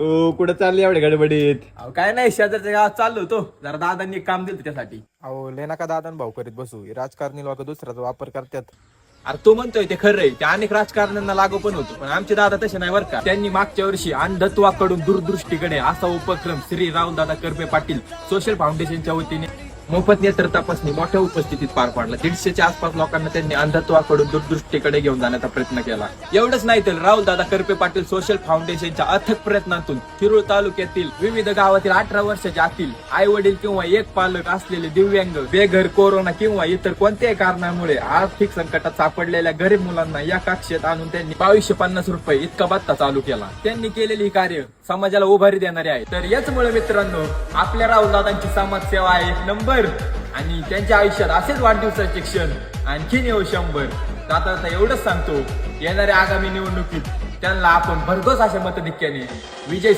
हो, कुठं चालली एवढ्या गडबडीत? अहो काय नाही, शेजारच्या गावात चाललो होतो जरा. दादांनी एक काम दिलं त्यासाठी. अहो लय नका दादा भाऊ करीत बसू. राजकारणी लोक दुसऱ्याचा वापर करतात. अरे तो म्हणतोय ते खरं आहे, ते अनेक राजकारण्यांना लागू पण होतो, पण आमचे दादा तसे नाही बरं का. त्यांनी मागच्या वर्षी अंधत्वाकडून दूरदृष्टीकडे असा उपक्रम श्री राहुलदादा करपे पाटील सोशल फाउंडेशनच्या वतीने मोफत नेत्र तपासणी मोठ्या उपस्थितीत पार पाडला. 150च्या आसपास लोकांना त्यांनी अंधत्वाकडून दूरदृष्टीकडे घेऊन जाण्याचा प्रयत्न केला. एवढंच नाही तर राहुलदादा करपे पाटील सोशल फाउंडेशनच्या अथक प्रयत्नातून शिरूर तालुक्यातील विविध गावातील 18 वर्षाच्या आतील आई वडील किंवा एक पालक असलेले दिव्यांग, बेघर, कोरोना किंवा इतर कोणत्याही कारणामुळे आर्थिक संकटात सापडलेल्या गरीब मुलांना या कक्षेत आणून त्यांनी 2250 रुपये इतका भत्ता चालू केला. त्यांनी केलेली ही कार्य समाजाला उभारी देणारे आहे. तर याचमुळे मित्रांनो, आपल्या राहुलदादांची समाजसेवा आहे एक नंबर आणि त्यांच्या आयुष्यात असेच वाढदिवसाचे क्षण आणखीन येऊ 100. आता एवढंच सांगतो, येणाऱ्या आगामी निवडणुकीत त्यांना आपण भरघोस अशा मतधिक्याने विजय